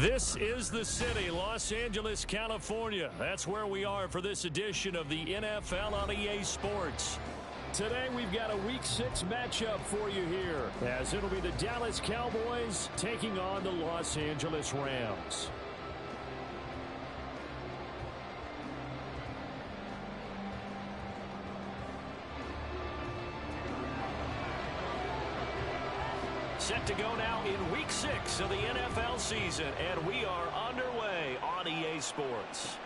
This is the city, Los Angeles, California. That's where we are for this edition of the NFL on EA Sports. Today we've got a Week 6 matchup for you here, as it'll be the Dallas Cowboys taking on the Los Angeles Rams. Set to go now in Week 6 of the NFL season, and we are underway on EA Sports.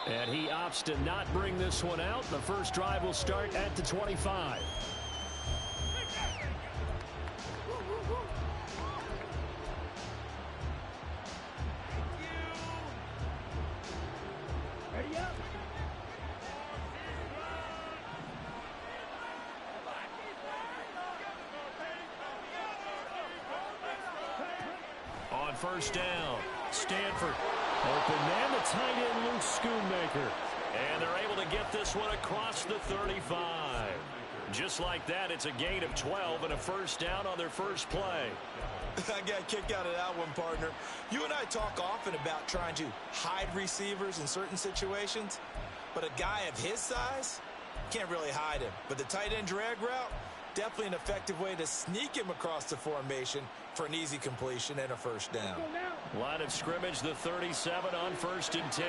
And he opts to not bring this one out. The first drive will start at the 25. Ready up. On first down, Stanford. Open man, the tight end, Luke Schoonmaker. And they're able to get this one across the 35. Just like that, it's a gain of 12 and a first down on their first play. I got a kick out of that one, partner. You and I talk often about trying to hide receivers in certain situations, but a guy of his size can't really hide him. But the tight end drag route, definitely an effective way to sneak him across the formation for an easy completion and a first down. Line of scrimmage, the 37 on 1st and 10.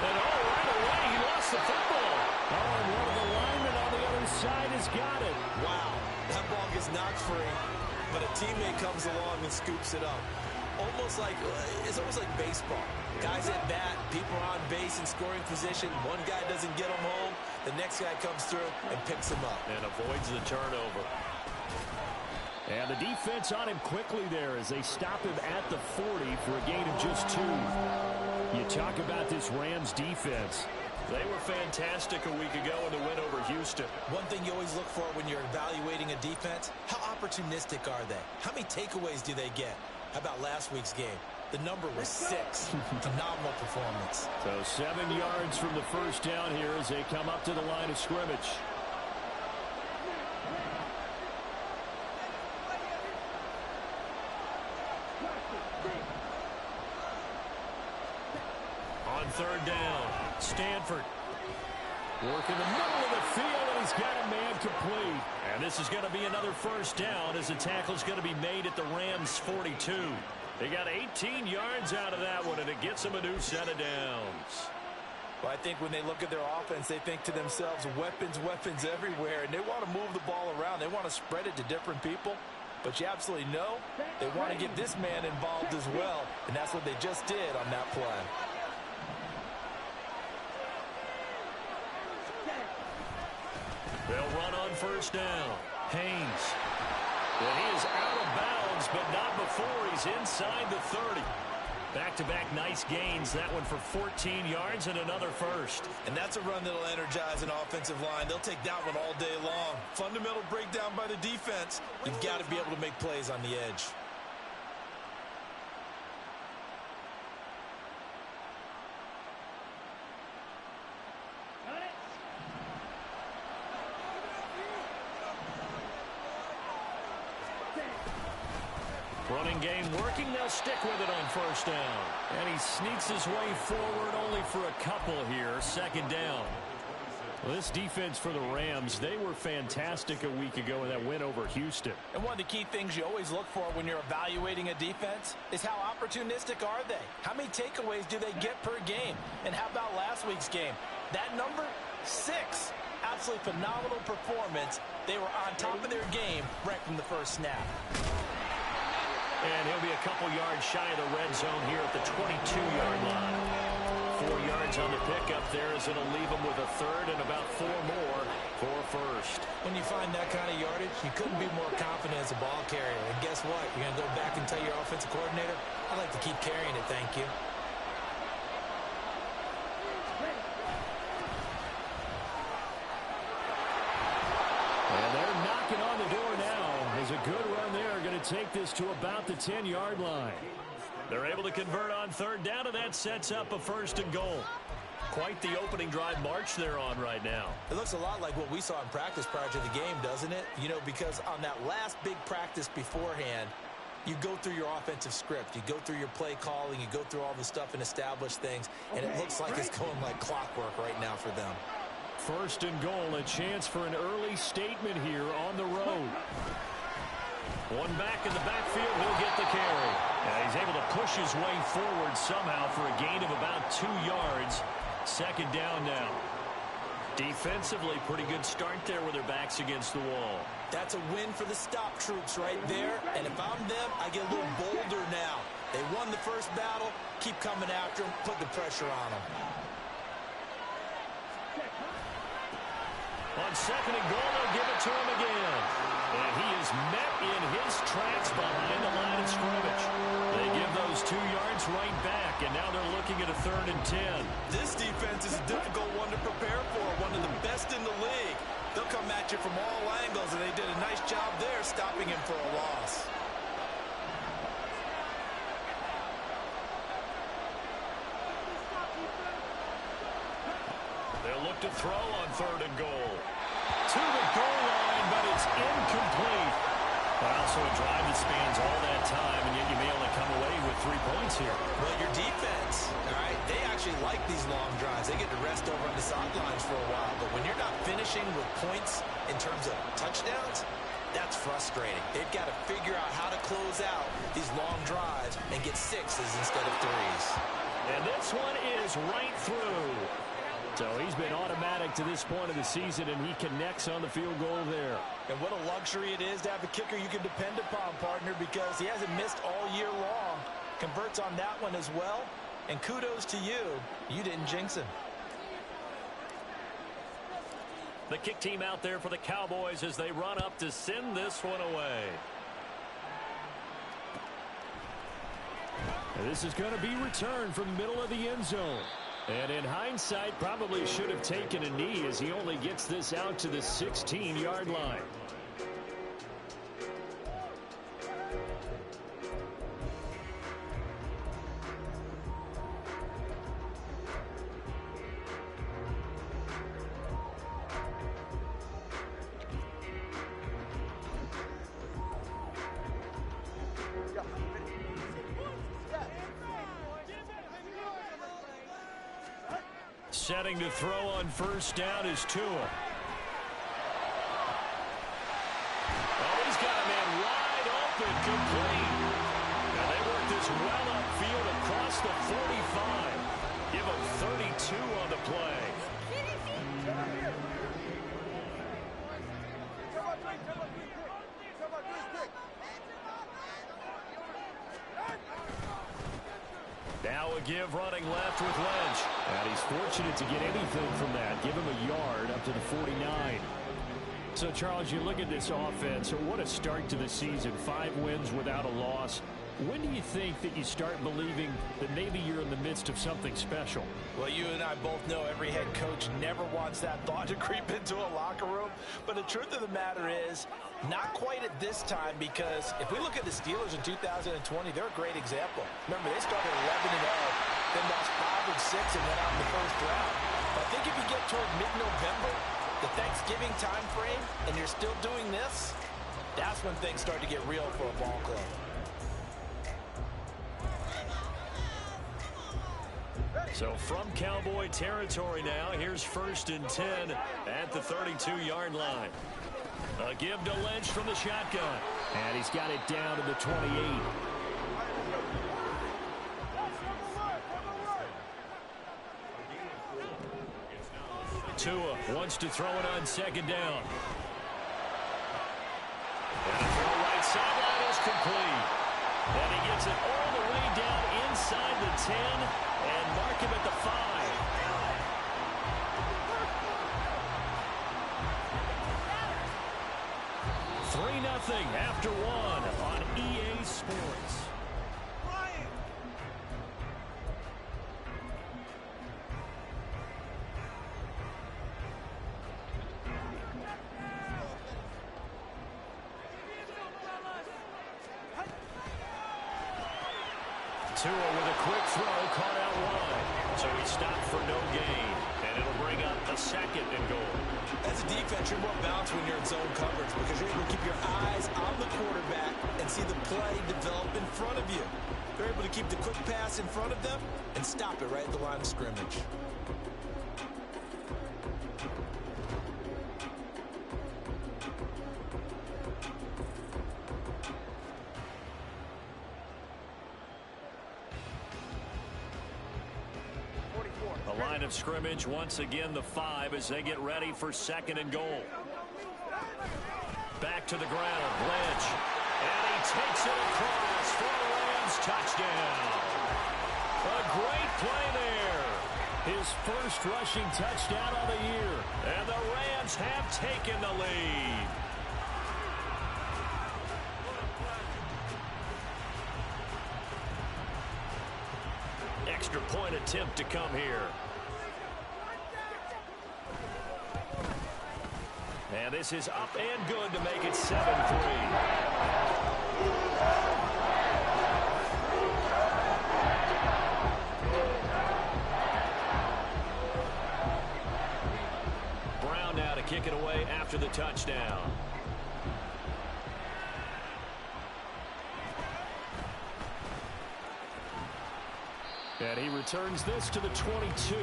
And right away, he lost the football. And one of the linemen on the other side has got it. Wow, that ball gets knocked free, but a teammate comes along and scoops it up. It's almost like baseball. Guys at bat, people are on base in scoring position. One guy doesn't get him home. The next guy comes through and picks him up. And avoids the turnover. And the defense on him quickly there as they stop him at the 40 for a gain of just 2. You talk about this Rams defense. They were fantastic a week ago in the win over Houston. One thing you always look for when you're evaluating a defense, how opportunistic are they? How many takeaways do they get? How about last week's game? The number was 6. Phenomenal performance. So 7 yards from the first down here as they come up to the line of scrimmage. On third down, Stanford. Working the middle of the field, and he's got a man complete. And this is going to be another first down as the tackle's going to be made at the Rams' 42. They got 18 yards out of that one, and it gets them a new set of downs. Well, I think when they look at their offense, they think to themselves, weapons, weapons everywhere, and they want to move the ball around. They want to spread it to different people. But you absolutely know they want to get this man involved as well, and that's what they just did on that play. They'll run on first down. Haynes. And he is out of bounds, but not before he's inside the 30. Back-to-back nice gains. That one for 14 yards and another first. And that's a run that'll energize an offensive line. They'll take that one all day long. Fundamental breakdown by the defense. You've got to be able to make plays on the edge. Running game working. They'll stick with it on first down. And he sneaks his way forward only for a couple here. Second down. Well, this defense for the Rams, they were fantastic a week ago in that win over Houston. And one of the key things you always look for when you're evaluating a defense is how opportunistic are they? How many takeaways do they get per game? And how about last week's game? That number, 6. Absolutely phenomenal performance. They were on top of their game right from the first snap. And he'll be a couple yards shy of the red zone here at the 22-yard line. 4 yards on the pickup there as it'll leave him with a third and about 4 more for first. When you find that kind of yardage, you couldn't be more confident as a ball carrier. And guess what? You're going to go back and tell your offensive coordinator, I'd like to keep carrying it, thank you. And they're knocking on the door now. There's a good run there. Going to take this to about the 10-yard line. They're able to convert on third down, and that sets up a 1st and goal. Quite the opening drive march they're on right now. It looks a lot like what we saw in practice prior to the game, doesn't it? You know, because on that last big practice beforehand, you go through your offensive script. You go through your play calling. You go through all the stuff and establish things. And it looks like it's going like clockwork right now for them. First and goal, a chance for an early statement here on the road. One back in the backfield, he'll get the carry. And he's able to push his way forward somehow for a gain of about 2 yards. Second down now. Defensively, pretty good start there with their backs against the wall. That's a win for the stop troops right there. And if I'm them, I get a little bolder now. They won the first battle. Keep coming after them. Put the pressure on them. On second and goal, they'll give it to him again. And he is met in his tracks behind the line of scrimmage. They give those 2 yards right back, and now they're looking at a 3rd and 10. This defense is a difficult one to prepare for, one of the best in the league. They'll come at you from all angles, and they did a nice job there stopping him for a loss. They'll look to throw on 3rd and goal. To the goal line, but it's incomplete. But also a drive that spans all that time, and yet you may only come away with 3 points here. Well, your defense, all right, they actually like these long drives. They get to rest over on the sidelines for a while. But when you're not finishing with points in terms of touchdowns, that's frustrating. They've got to figure out how to close out these long drives and get 6s instead of 3s. And this one is right through. So he's been automatic to this point of the season, and he connects on the field goal there. And what a luxury it is to have a kicker you can depend upon, partner, because he hasn't missed all year long. Converts on that one as well. And kudos to you. You didn't jinx him. The kick team out there for the Cowboys as they run up to send this one away. And this is going to be returned from the middle of the end zone. And in hindsight, probably should have taken a knee as he only gets this out to the 16-yard line. Setting to throw on first down is Tua. Oh, he's got a man wide open, complete. Now they work this well upfield across the 45. Give him 32 on the play. Now a give running left with Lynch. And he's fortunate to get anything from that. Give him a yard up to the 49. So, Charles, you look at this offense. What a start to the season. 5 wins without a loss. When do you think that you start believing that maybe you're in the midst of something special? Well, you and I both know every head coach never wants that thought to creep into a locker room. But the truth of the matter is, not quite at this time, because if we look at the Steelers in 2020, they're a great example. Remember, they started 11-0, then lost 5 and 6 and went out in the first round. But I think if you get toward mid-November, the Thanksgiving time frame, and you're still doing this, that's when things start to get real for a ball club. So from Cowboy territory now, here's 1st and 10 at the 32-yard line. A give to Lynch from the shotgun. And he's got it down to the 28. Tua wants to throw it on 2nd down. And the throw right sideline is complete. And he gets it all the way down inside the 10 and mark him at the 5. 3-0 after 1 on EA Sports. Tua with a quick throw, caught out wide. So he stopped for no gain, and it'll bring up a 2nd and goal. As a defense, you're more balanced when you're in zone coverage because you're able to keep your eyes on the quarterback and see the play develop in front of you. They're able to keep the quick pass in front of them and stop it right at the line of scrimmage. The line of scrimmage, once again, the 5 as they get ready for 2nd and goal. Back to the ground, Blanche. And he takes it across for a Rams touchdown. A great play there. His first rushing touchdown of the year. And the Rams have taken the lead. Extra point attempt to come here. And this is up and good to make it 7-3. Brown now to kick it away after the touchdown. And he returns this to the 22.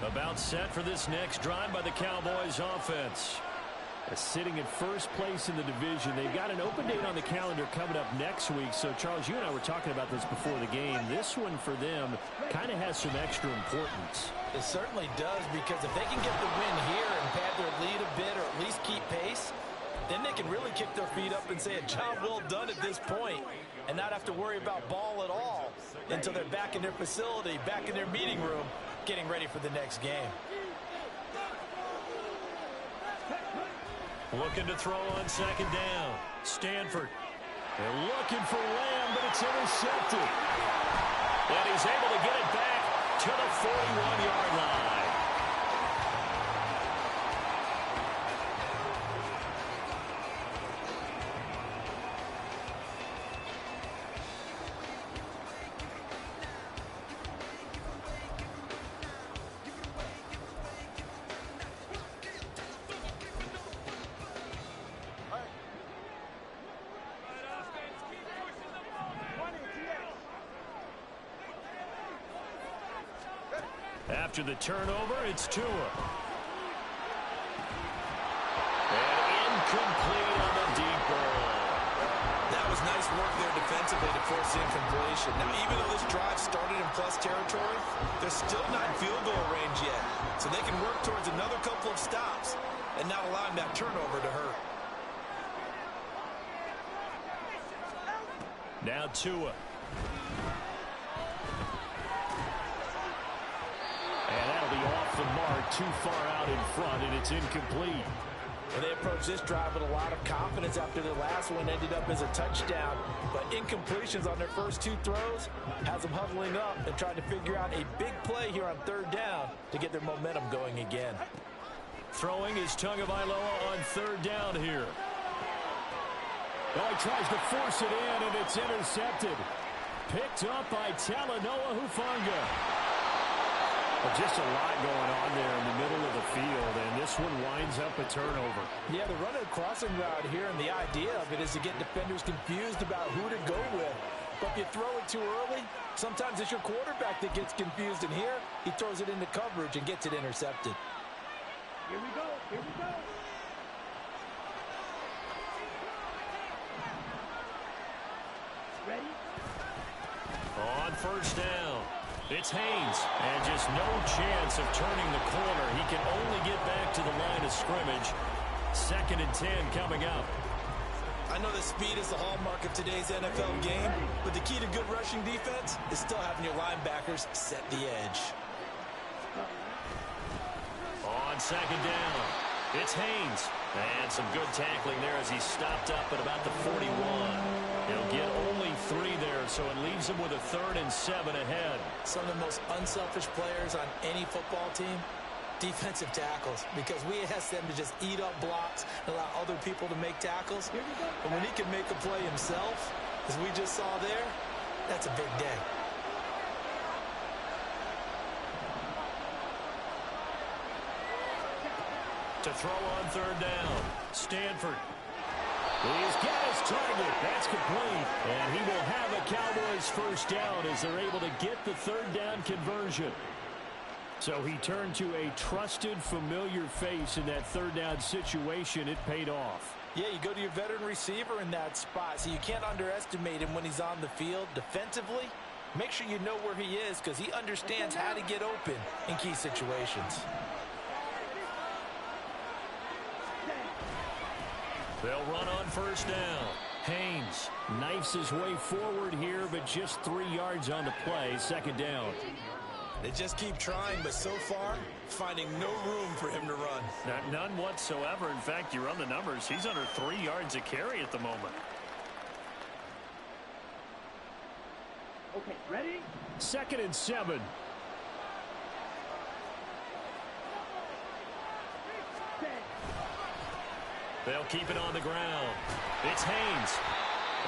About set for this next drive by the Cowboys offense. Sitting in first place in the division. They've got an open date on the calendar coming up next week. So, Charles, you and I were talking about this before the game. This one for them kind of has some extra importance. It certainly does, because if they can get the win here and pad their lead a bit or at least keep pace, then they can really kick their feet up and say a job well done at this point and not have to worry about ball at all until they're back in their facility, back in their meeting room, getting ready for the next game. Looking to throw on 2nd down. Stanford. They're looking for Lamb, but it's intercepted. And he's able to get it back to the 41-yard line. After the turnover, it's Tua. And incomplete on the deep ball. That was nice work there defensively to force the incompletion. Now, even though this drive started in plus territory, they're still not in field goal range yet. So they can work towards another couple of stops and not allowing that turnover to hurt. Now Tua. And that'll be off the mark, too far out in front, and it's incomplete. And they approached this drive with a lot of confidence after the last one ended up as a touchdown. But incompletions on their first 2 throws has them huddling up and trying to figure out a big play here on 3rd down to get their momentum going again. Throwing is Tagovailoa on 3rd down here. Oh, he tries to force it in, and it's intercepted. Picked up by Talanoa Hufanga. But just a lot going on there in the middle of the field, and this one winds up a turnover. Yeah, they're running a crossing route here, and the idea of it is to get defenders confused about who to go with. But if you throw it too early, sometimes it's your quarterback that gets confused, and here he throws it into coverage and gets it intercepted. Here we go, here we go. Ready? On 1st down. It's Haynes, and just no chance of turning the corner. He can only get back to the line of scrimmage. 2nd and 10 coming up. I know that speed is the hallmark of today's NFL game, but the key to good rushing defense is still having your linebackers set the edge. On 2nd down, it's Haynes. And some good tackling there as he stopped up at about the 41. He'll get only 3 there, so it leaves them with a 3rd and 7 ahead. Some of the most unselfish players on any football team, defensive tackles, because we ask them to just eat up blocks and allow other people to make tackles. But when he can make a play himself, as we just saw there, that's a big day. To throw on 3rd down, Stanford. He's got his target. That's complete. And he will have a Cowboys 1st down as they're able to get the 3rd down conversion. So he turned to a trusted, familiar face in that 3rd down situation. It paid off. Yeah, you go to your veteran receiver in that spot, so you can't underestimate him when he's on the field defensively. Make sure you know where he is because he understands how to get open in key situations. They'll run on 1st down. Haynes knifes his way forward here, but just 3 yards on the play. 2nd down. They just keep trying, but so far, finding no room for him to run. None whatsoever. In fact, you run the numbers. He's under 3 yards a carry at the moment. Okay, ready? 2nd and 7. They'll keep it on the ground. It's Haynes.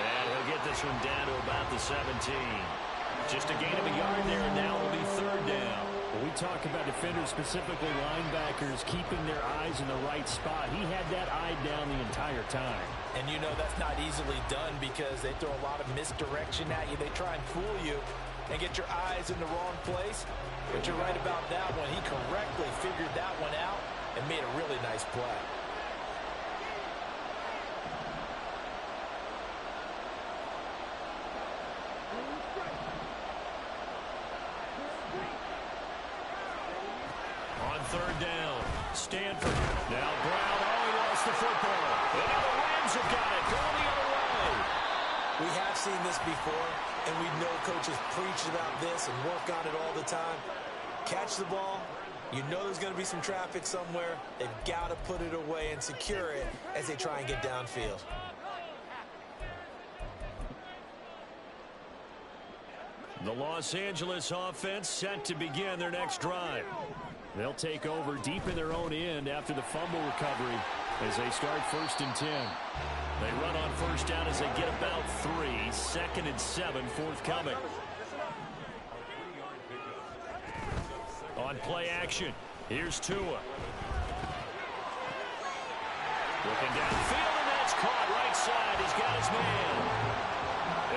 And he'll get this one down to about the 17. Just a gain of a yard there, and now it'll be 3rd down. When we talk about defenders, specifically linebackers, keeping their eyes in the right spot, he had that eye down the entire time. And you know that's not easily done because they throw a lot of misdirection at you. They try and fool you and get your eyes in the wrong place. But you're right about that one. He correctly figured that one out and made a really nice play. On 3rd down, Stanford. Now Brown, he lost the football. And now the Rams have got it, going the other way. We have seen this before, and we know coaches preach about this and work on it all the time. Catch the ball. You know there's going to be some traffic somewhere. They've got to put it away and secure it as they try and get downfield. The Los Angeles offense set to begin their next drive. They'll take over deep in their own end after the fumble recovery as they start 1st and 10. They run on 1st down as they get about 3. 2nd and 7 forthcoming. On play action, here's Tua. Looking downfield, and that's caught right side. He's got his man.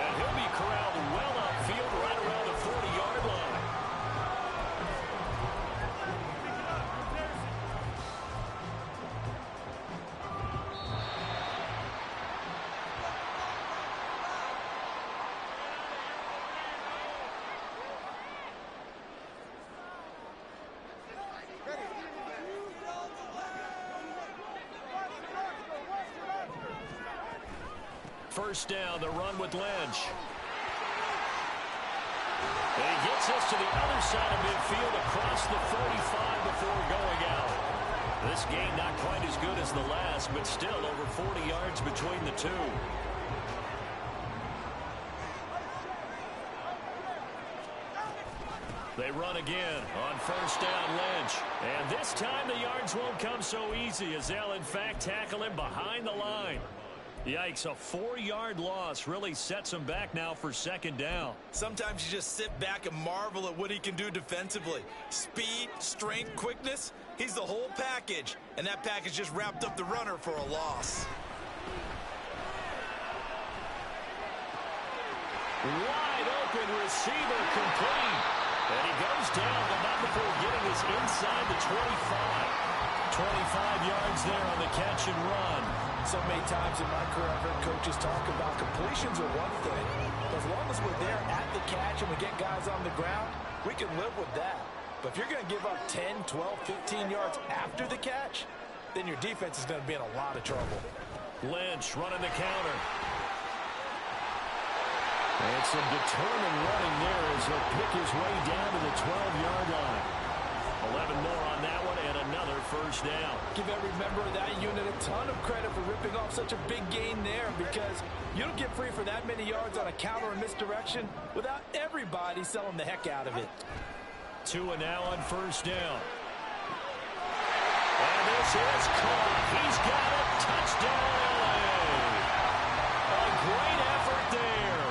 And he'll be corralled well upfield right around the 40-yard line. First down, the run with Lynch. And he gets us to the other side of midfield across the 35 before going out. This game not quite as good as the last, but still over 40 yards between the two. They run again on 1st down, Lynch. And this time the yards won't come so easy as they'll in fact tackle him behind the line. Yikes, a 4-yard loss really sets him back now for 2nd down. Sometimes you just sit back and marvel at what he can do defensively. Speed, strength, quickness, he's the whole package. And that package just wrapped up the runner for a loss. Wide open receiver complete. And he goes down, but not before getting us inside the 25. 25 yards there on the catch and run. So many times in my career, I've heard coaches talk about completions are one thing. As long as we're there at the catch and we get guys on the ground, we can live with that. But if you're going to give up 10, 12, 15 yards after the catch, then your defense is going to be in a lot of trouble. Lynch running the counter. And some determined running there as he'll pick his way down to the 12-yard line. A 11 more on that one and another first down. Give every member of that unit a ton of credit for ripping off such a big gain there, because you don't get free for that many yards on a counter or misdirection without everybody selling the heck out of it. Tua now on first down. And this is caught. He's got it. Touchdown, LA. A great effort there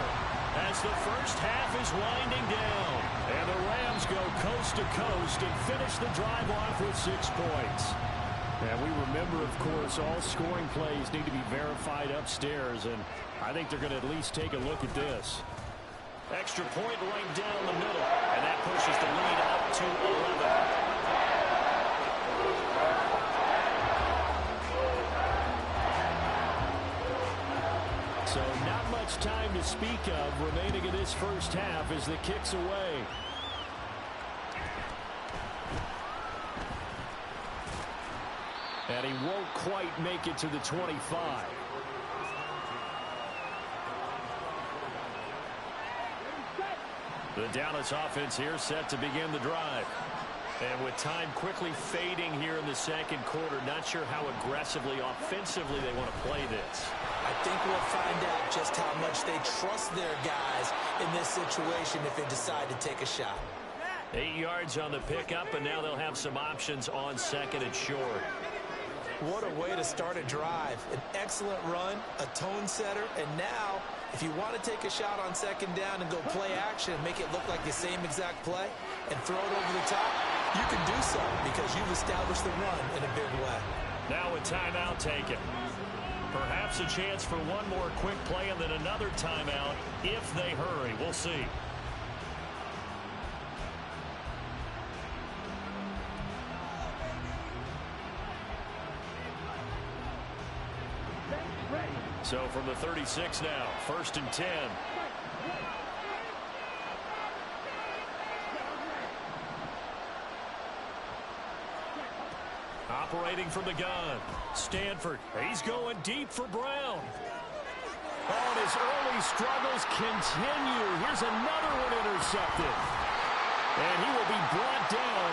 as the first half is winding down. And the Rams go coast to coast and finish the drive off with 6 points. And we remember, of course, all scoring plays need to be verified upstairs, and I think they're going to at least take a look at this. Extra point right down the middle, and that pushes the lead up to 11. So not much time to speak of remaining in this first half as the kick's away. And he won't quite make it to the 25. The Dallas offense here set to begin the drive. And with time quickly fading here in the second quarter, not sure how aggressively, offensively they want to play this. I think we'll find out just how much they trust their guys in this situation if they decide to take a shot. 8 yards on the pickup, and now they'll have some options on second and short. What a way to start a drive. An excellent run, a tone setter, and now if you want to take a shot on second down and go play action and make it look like the same exact play and throw it over the top, you can do so because you've established the run in a big way. Now a timeout taken. Perhaps a chance for one more quick play and then another timeout if they hurry. We'll see. So from the 36 now, 1st and 10. Operating from the gun, Stanford. He's going deep for Brown. Oh, and his early struggles continue. Here's another one intercepted. And he will be brought down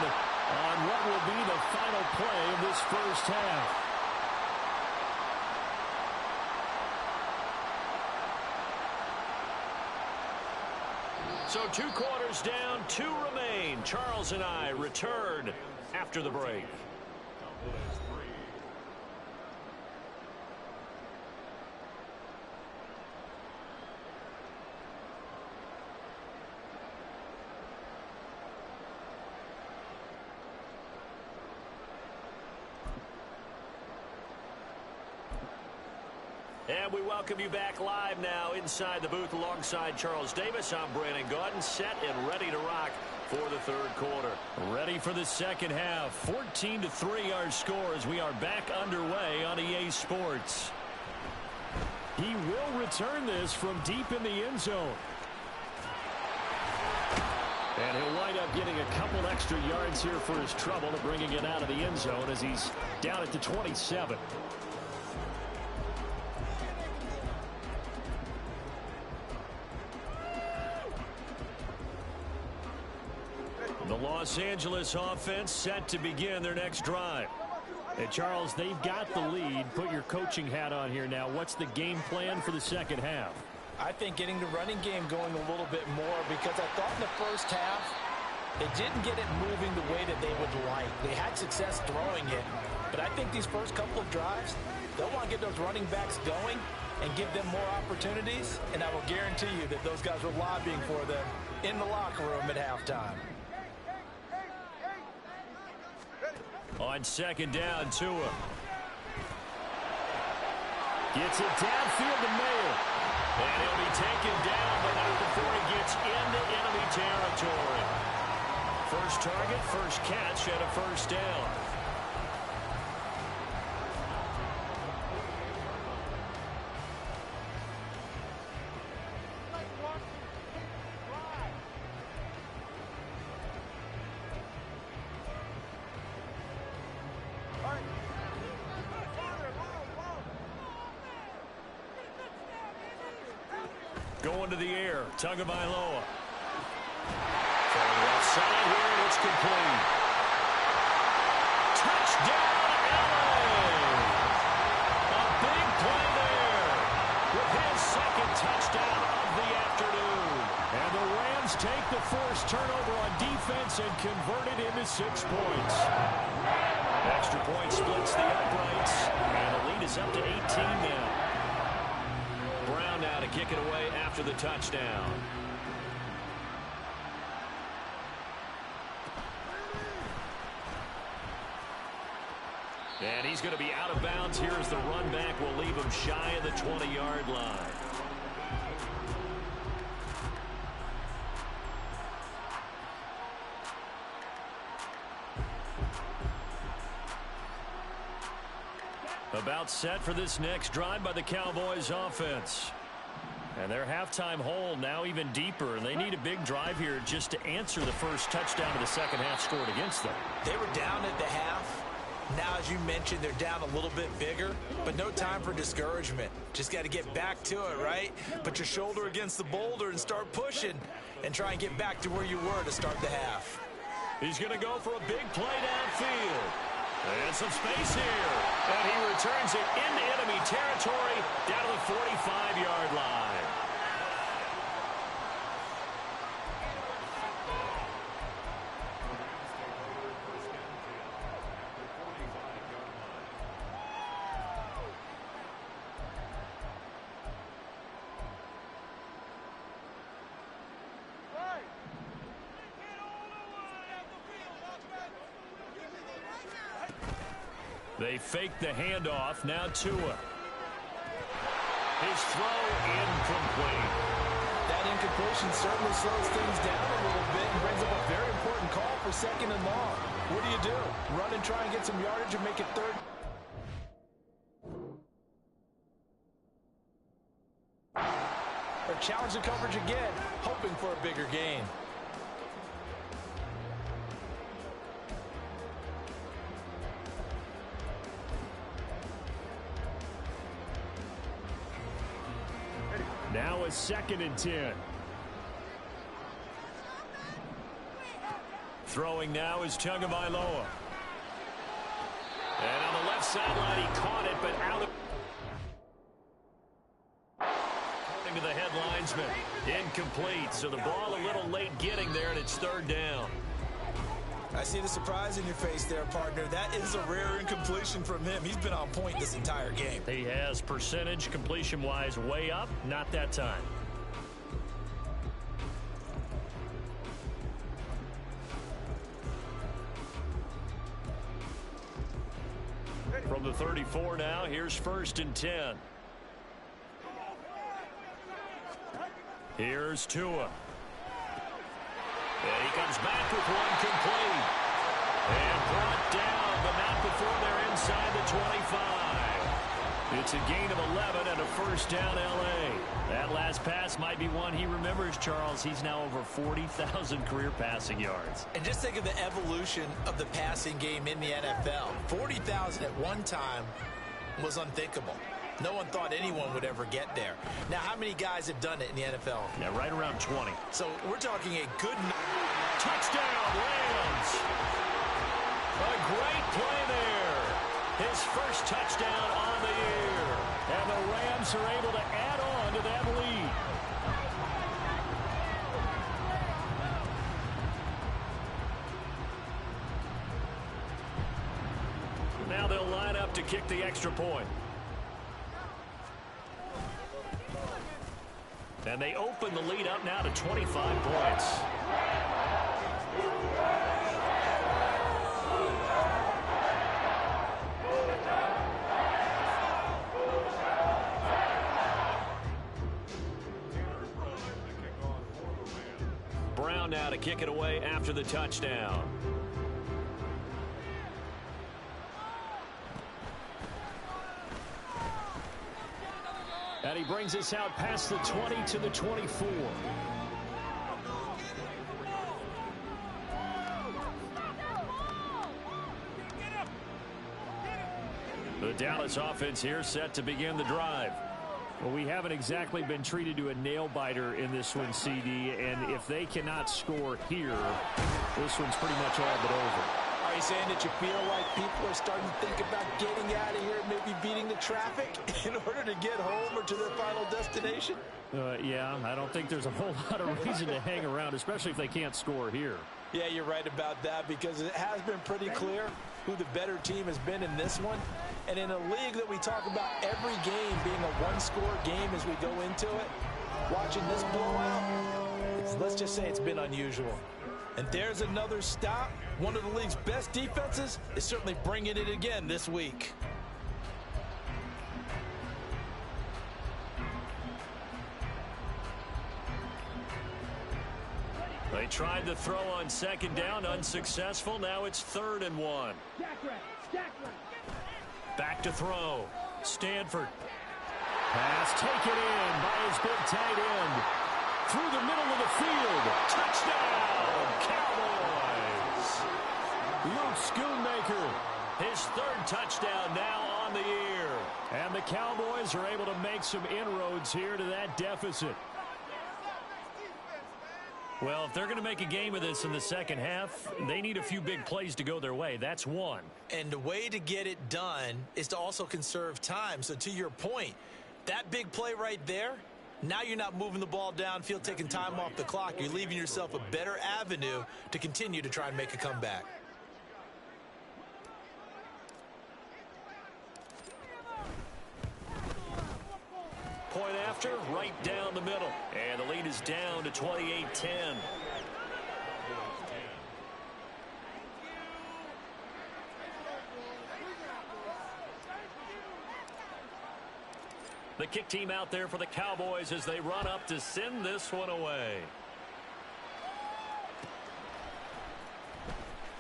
on what will be the final play of this first half. So 2 quarters down, 2 remain. Charles and I return after the break. And we welcome you back live now inside the booth alongside Charles Davis. I'm Brandon Gaudin, set and ready to rock for the third quarter. Ready for the second half. 14-3 our score as we are back underway on EA Sports. He will return this from deep in the end zone. And he'll wind up getting a couple extra yards here for his trouble of bringing it out of the end zone as he's down at the 27. The Los Angeles offense set to begin their next drive. Hey, Charles, they've got the lead. Put your coaching hat on here now. What's the game plan for the second half? I think getting the running game going a little bit more, because I thought in the first half they didn't get it moving the way that they would like. They had success throwing it, but I think these first couple of drives, they'll want to get those running backs going and give them more opportunities, and I will guarantee you that those guys were lobbying for them in the locker room at halftime. On second down, Tua gets it downfield to Mayer. And he'll be taken down, but not before he gets into enemy territory. First target, first catch, and a first down. Going to the air, Tagovailoa. From the left side here, it's complete. break the forced turnover on defense and convert it into 6 points. Extra point splits the uprights, and the lead is up to 18 now. Brown now to kick it away after the touchdown. And he's going to be out of bounds here as the run back will leave him shy of the 20-yard line. About set for this next drive by the Cowboys offense. And their halftime hole now even deeper, and they need a big drive here just to answer the first touchdown of the second half scored against them. They were down at the half. Now, as you mentioned, they're down a little bit bigger, but no time for discouragement. Just got to get back to it, right? Put your shoulder against the boulder and start pushing and try and get back to where you were to start the half. He's going to go for a big play downfield. And some space here. And he returns it into enemy territory down to the 45-yard line. They fake the handoff. Now Tua. His throw incomplete. That incompletion certainly slows things down a little bit and brings up a very important call for 2nd and long. What do? Run and try and get some yardage and make it 3rd. Or challenge the coverage again, hoping for a bigger gain. Now a 2nd and 10. Throwing now is Tagovailoa. And on the left sideline, he caught it, but out of... According to the head linesman, incomplete. So the ball a little late getting there, and it's 3rd down. I see the surprise in your face there, partner. That is a rare incompletion from him. He's been on point this entire game. He has percentage completion-wise way up, not that time. From the 34 now, here's 1st and 10. Here's Tua. And he comes back with one complete. And brought down, but not before they're inside the 25. It's a gain of 11 and a 1st down L.A. That last pass might be one he remembers, Charles. He's now over 40,000 career passing yards. And just think of the evolution of the passing game in the NFL. 40,000 at one time was unthinkable. No one thought anyone would ever get there. Now, how many guys have done it in the NFL? Yeah, right around 20. So we're talking a good... Touchdown, Rams! A great play there. His first touchdown on the year. And the Rams are able to add on to that lead. Now they'll line up to kick the extra point. And they open the lead up now to 25 points. Brown now to kick it away after the touchdown. And he brings us out past the 20 to the 24. The Dallas offense here set to begin the drive. Well, we haven't exactly been treated to a nail-biter in this one, CD, and if they cannot score here, this one's pretty much all but over. I Are you saying that you feel like people are starting to think about getting out of here, maybe beating the traffic in order to get home or to their final destination? Yeah, I don't think there's a whole lot of reason to hang around, especially if they can't score here. Yeah, you're right about that, because it has been pretty clear who the better team has been in this one. And in a league that we talk about every game being a one-score game as we go into it, watching this blowout, let's just say it's been unusual. And there's another stop. One of the league's best defenses is certainly bringing it again this week. They tried to throw on second down, unsuccessful. Now it's 3rd and 1. Back to throw. Stanford. Pass taken in by his big tight end. Through the middle of the field. Touchdown, Cowboys. Luke Schoonmaker, his 3rd touchdown now on the year. And the Cowboys are able to make some inroads here to that deficit. Well, if they're going to make a game of this in the second half, they need a few big plays to go their way. That's one. And the way to get it done is to also conserve time. So to your point, that big play right there, now you're not moving the ball downfield, taking time off the clock. You're leaving yourself a better avenue to continue to try and make a comeback. Point after, right down the middle. And the lead is down to 28-10. The kick team out there for the Cowboys as they run up to send this one away.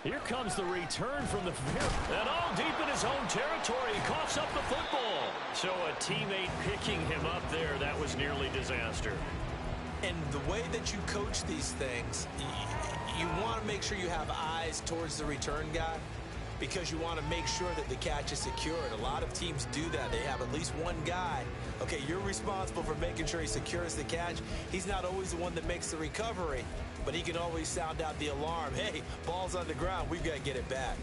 Here comes the return from the and all deep in his own territory. He coughs up the football. So a teammate picking him up there, that was nearly disaster. And the way that you coach these things, you want to make sure you have eyes towards the return guy, because you want to make sure that the catch is secured. A lot of teams do that. They have at least one guy. Okay, you're responsible for making sure he secures the catch. He's not always the one that makes the recovery, but he can always sound out the alarm. Hey, ball's on the ground. We've got to get it back.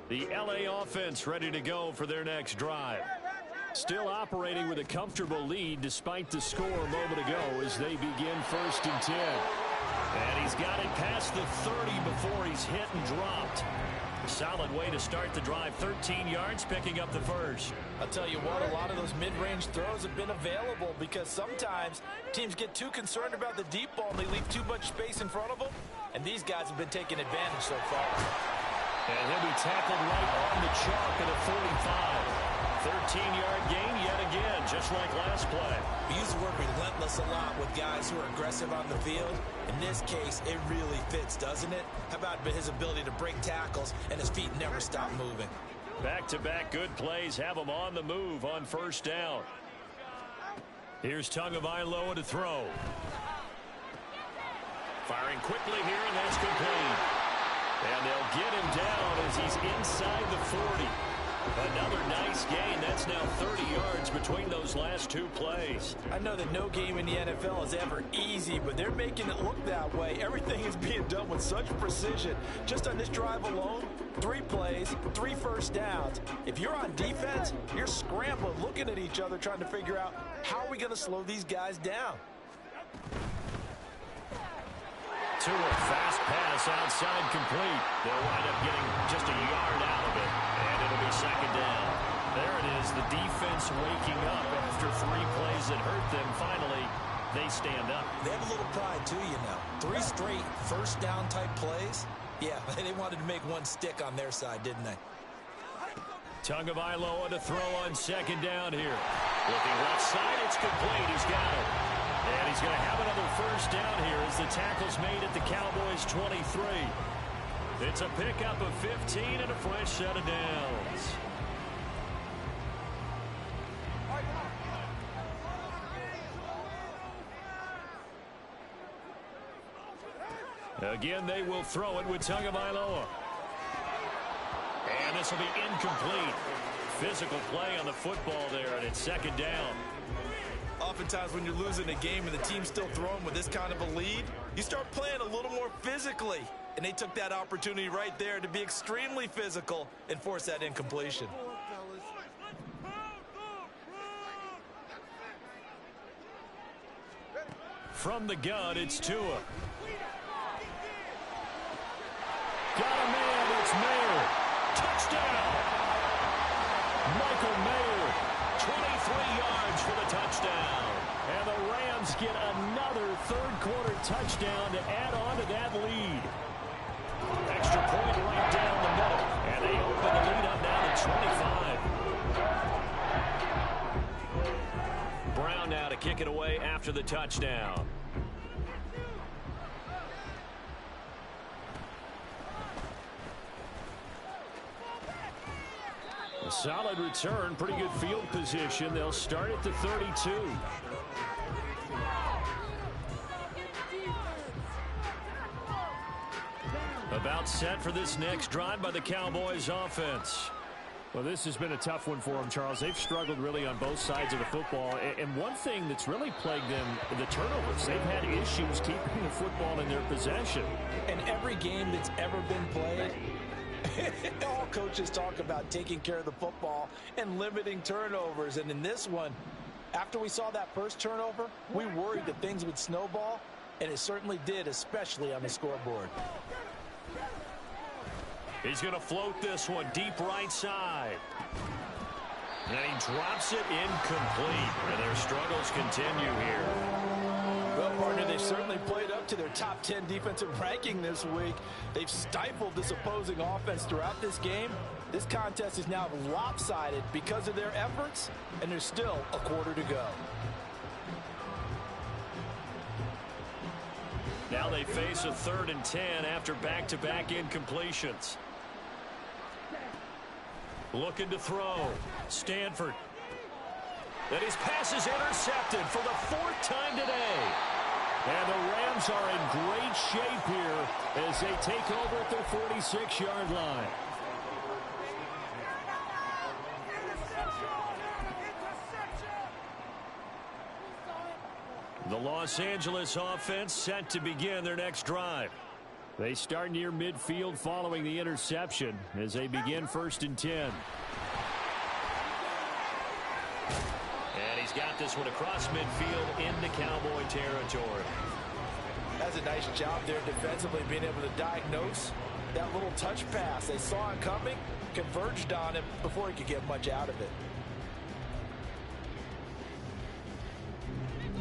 The LA offense ready to go for their next drive. Still operating with a comfortable lead despite the score a moment ago as they begin 1st and 10. And he's got it past the 30 before he's hit and dropped. Solid way to start the drive. 13 yards, picking up the first. I'll tell you what, a lot of those mid-range throws have been available because sometimes teams get too concerned about the deep ball and they leave too much space in front of them. And these guys have been taking advantage so far. And he'll be tackled right on the chalk at a 45. 13-yard gain yet again, just like last play. We use the word relentless a lot with guys who are aggressive on the field. In this case, it really fits, doesn't it? How about his ability to break tackles and his feet never stop moving? Back-to-back good plays have him on the move on 1st down. Here's Tagovailoa to throw. Firing quickly here, and that's complete. And they'll get him down as he's inside the 40. Another nice gain. That's now 30 yards between those last 2 plays. I know that no game in the NFL is ever easy, but they're making it look that way. Everything is being done with such precision. Just on this drive alone, 3 plays, 3 first downs. If you're on defense, you're scrambling, looking at each other, trying to figure out how are we going to slow these guys down. To a fast pass outside complete. They'll wind up getting just a yard out of it. And it'll be 2nd down. There it is, the defense waking up after 3 plays that hurt them. Finally, they stand up. They have a little pride too, you know. 3 straight first down type plays. Yeah, they wanted to make one stick on their side, didn't they? Tagovailoa to throw on 2nd down here. Looking left side, it's complete. He's got it. And he's going to have another first down here as the tackle's made at the Cowboys 23. It's a pickup of 15 and a fresh set of downs. Again, they will throw it with Tagovailoa. And this will be incomplete. Physical play on the football there, and it's 2nd down. Oftentimes when you're losing a game and the team's still throwing with this kind of a lead, you start playing a little more physically. and they took that opportunity right there to be extremely physical and force that incompletion. From the gun, it's Tua. Got a man, it's Mayer. Touchdown! Michael Mayer, 23 yards for the touchdown. And the Rams get another third-quarter touchdown to add on to that lead. Extra point right down the middle. And they open the lead up now to 25. Brown now to kick it away after the touchdown. A solid return, pretty good field position. They'll start at the 32. About set for this next drive by the Cowboys offense. Well, this has been a tough one for them, Charles. They've struggled really on both sides of the football. And one thing that's really plagued them, the turnovers. They've had issues keeping the football in their possession. And every game that's ever been played, all coaches talk about taking care of the football and limiting turnovers. And in this one, after we saw that first turnover, we worried that things would snowball, and it certainly did, especially on the scoreboard. He's going to float this one deep right side. And he drops it incomplete. And their struggles continue here. Well, partner, they've certainly played up to their top 10 defensive ranking this week. They've stifled this opposing offense throughout this game. This contest is now lopsided because of their efforts, and there's still a quarter to go. Now they face a 3rd and 10 after back-to-back incompletions. Looking to throw. Stanford. And his pass is intercepted for the 4th time today. And the Rams are in great shape here as they take over at their 46-yard line. The Los Angeles offense set to begin their next drive. They start near midfield following the interception as they begin 1st and 10. And he's got this one across midfield into Cowboy territory. That's a nice job there defensively, being able to diagnose that little touch pass. They saw it coming, converged on him before he could get much out of it.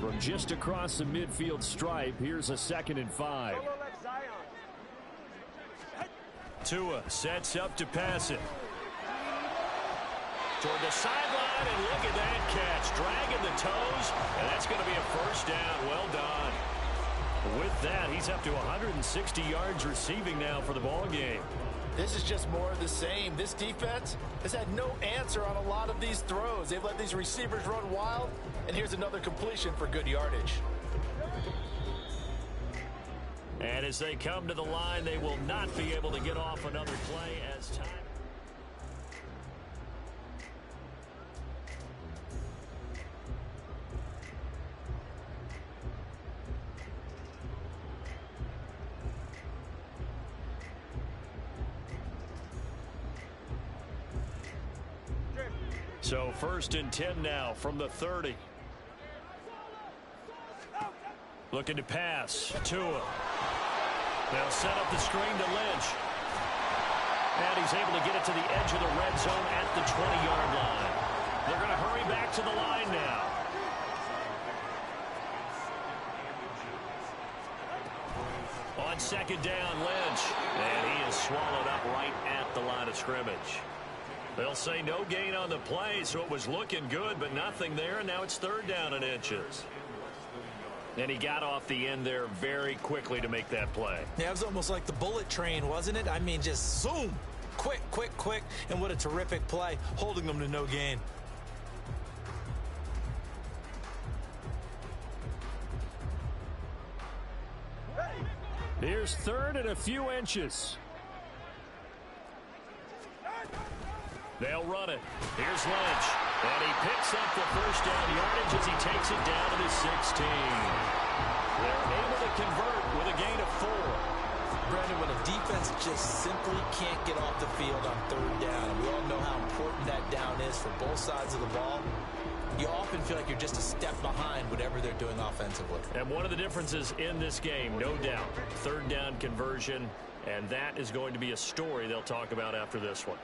From just across the midfield stripe, here's a 2nd and 5. Tua sets up to pass it. Toward the sideline, and look at that catch. Dragging the toes, and that's going to be a 1st down. Well done. With that, he's up to 160 yards receiving now for the ball game. This is just more of the same. This defense has had no answer on a lot of these throws. They've let these receivers run wild, and here's another completion for good yardage. And as they come to the line, they will not be able to get off another play as time. So 1st and 10 now from the 30. Looking to pass. Tua. They'll set up the screen to Lynch. And he's able to get it to the edge of the red zone at the 20-yard line. They're going to hurry back to the line now. On 2nd down, Lynch. And he is swallowed up right at the line of scrimmage. They'll say no gain on the play, so it was looking good, but nothing there, and now it's 3rd down and inches. And he got off the end there very quickly to make that play. Yeah, it was almost like the bullet train, wasn't it? I mean, just zoom. Quick, quick, quick. And what a terrific play, holding them to no gain. Here's 3rd and a few inches. They'll run it. Here's Lynch. And he picks up the 1st down yardage as he takes it down to the 16. They're able to convert with a gain of 4. Brandon, when a defense just simply can't get off the field on third down, and we all know how important that down is for both sides of the ball, you often feel like you're just a step behind whatever they're doing offensively. And one of the differences in this game, no doubt, third down conversion, and that is going to be a story they'll talk about after this one.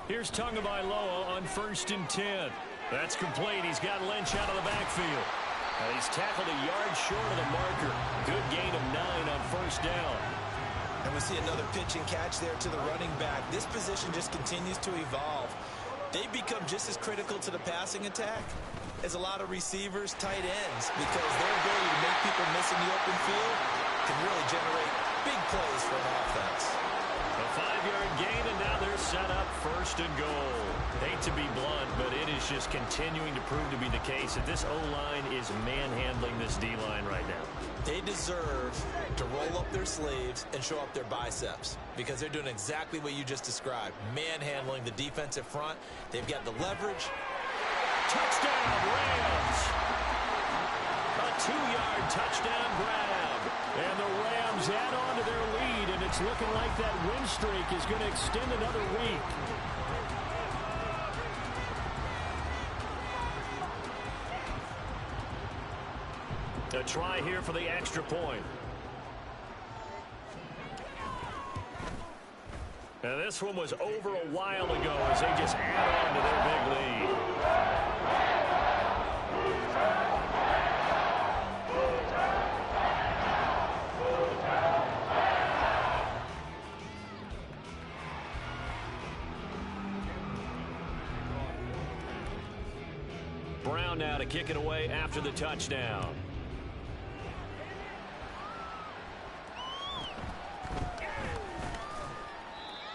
Here's Tagovailoa on 1st and 10. That's complete. He's got Lynch out of the backfield. He's tackled a yard short of the marker. Good gain of 9 on 1st down. And we see another pitch and catch there to the running back. This position just continues to evolve. They become just as critical to the passing attack as a lot of receivers, tight ends, because their ability to make people miss in the open field can really generate big plays for an offense. A 5-yard gain, and now they're set up 1st and goal. Hate to be blunt, but it is just continuing to prove to be the case that this O-line is manhandling this D-line right now. They deserve to roll up their sleeves and show up their biceps because they're doing exactly what you just described, manhandling the defensive front. They've got the leverage. Touchdown, Rams! A 2-yard touchdown grab. And the Rams add on to their lead, and it's looking like that win streak is going to extend another week. A try here for the extra point. Now this one was over a while ago as they just add on to their big lead. Brown now to kick it away after the touchdown.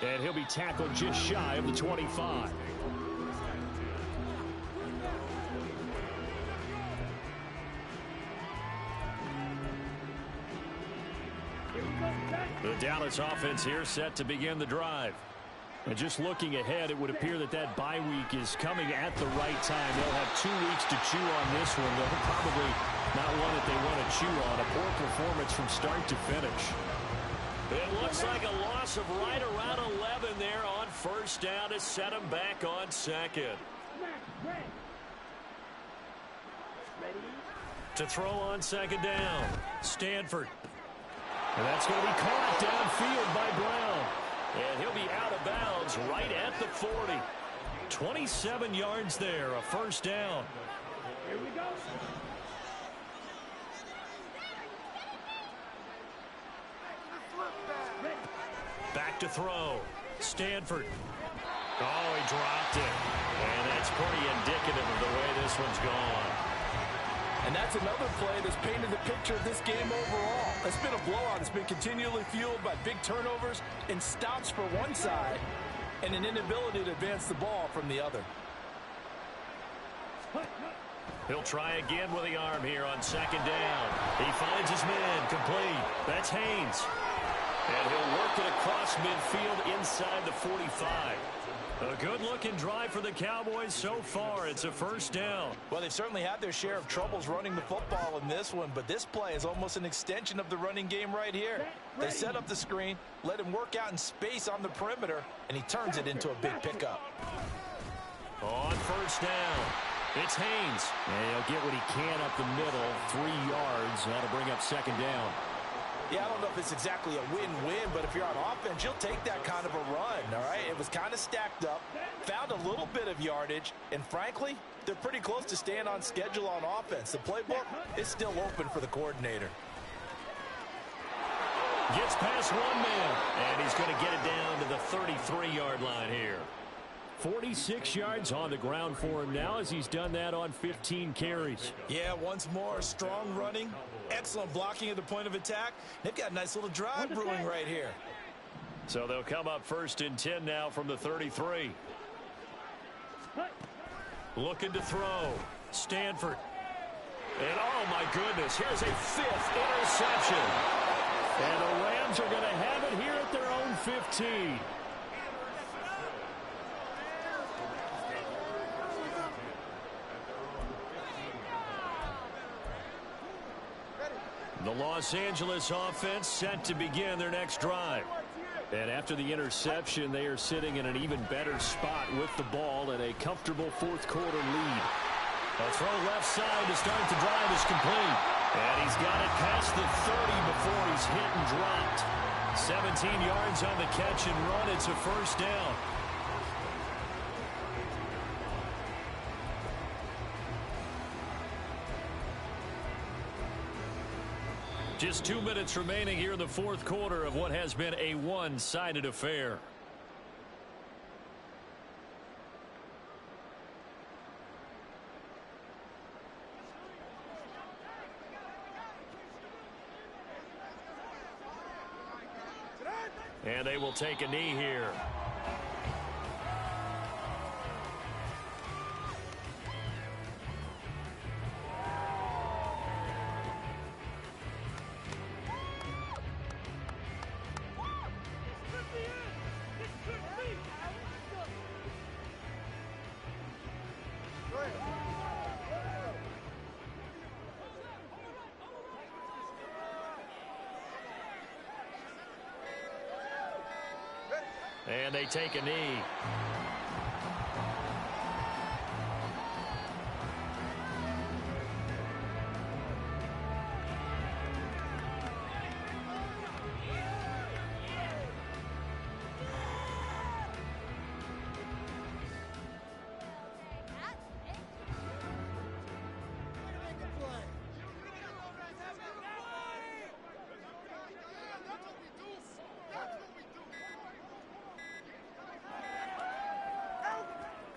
And he'll be tackled just shy of the 25. The Dallas offense here set to begin the drive. And just looking ahead, it would appear that that bye week is coming at the right time. They'll have 2 weeks to chew on this one. They'll probably not one that they want to chew on. A poor performance from start to finish. It looks like a loss of right around 11 there on 1st down to set them back on 2nd. To throw on 2nd down, Stanford. And that's going to be caught downfield by Brown. And he'll be out of bounds right at the 40. 27 yards there, a 1st down. Here we go. Back to throw. Stanford. Oh, he dropped it. And that's pretty indicative of the way this one's gone. And that's another play that's painted the picture of this game overall. It's been a blowout. It's been continually fueled by big turnovers and stops for one side and an inability to advance the ball from the other. He'll try again with the arm here on 2nd down. He finds his man complete. That's Haynes. And he'll work it across midfield inside the 45. A good-looking drive for the Cowboys so far. It's a 1st down. Well, they've certainly had their share of troubles running the football in this one, but this play is almost an extension of the running game right here. They set up the screen, let him work out in space on the perimeter, and he turns it into a big pickup. On 1st down, it's Haynes. And he'll get what he can up the middle, 3 yards. That'll bring up 2nd down. Yeah, I don't know if it's exactly a win-win, but if you're on offense, you'll take that kind of a run, all right? It was kind of stacked up, found a little bit of yardage, and frankly, they're pretty close to staying on schedule on offense. The playbook is still open for the coordinator. Gets past one man, and he's going to get it down to the 33-yard line here. 46 yards on the ground for him now as he's done that on 15 carries. Yeah, once more, strong running, excellent blocking at the point of attack. They've got a nice little drive brewing right here. So they'll come up 1st and 10 now from the 33. Looking to throw. Stanford. And oh my goodness, here's a 5th interception. And the Rams are going to have it here at their own 15. The Los Angeles offense set to begin their next drive. And after the interception, they are sitting in an even better spot with the ball and a comfortable fourth quarter lead. A throw left side to start the drive is complete. And he's got it past the 30 before he's hit and dropped. 17 yards on the catch and run. It's a first down. Just 2 minutes remaining here in the fourth quarter of what has been a one-sided affair. And they will take a knee here. And they take a knee.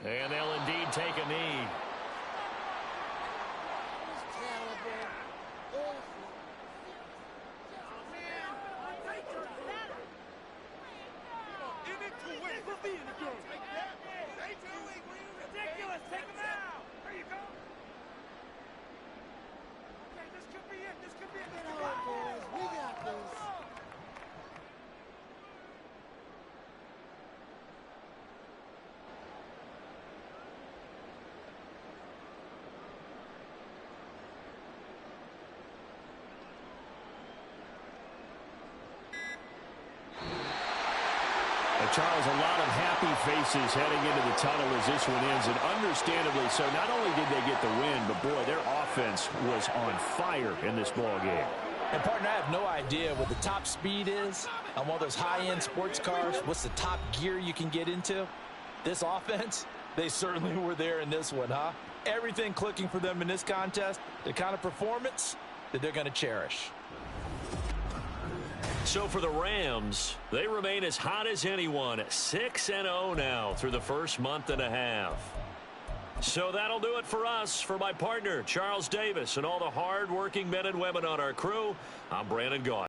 And they'll indeed take a knee. Ridiculous. Take him out. There you go. Okay, this could be it. This could be it. We got this. Charles, a lot of happy faces heading into the tunnel as this one ends, and understandably so. Not only did they get the win, but boy, their offense was on fire in this ball game. And, partner, I have no idea what the top speed is on one of those high-end sports cars. What's the top gear you can get into? This offense, they certainly were there in this one, huh? Everything clicking for them in this contest, the kind of performance that they're going to cherish. So for the Rams, they remain as hot as anyone, 6-0 now through the first month and a half. So that'll do it for us. For my partner, Charles Davis, and all the hard-working men and women on our crew, I'm Brandon Gaudin.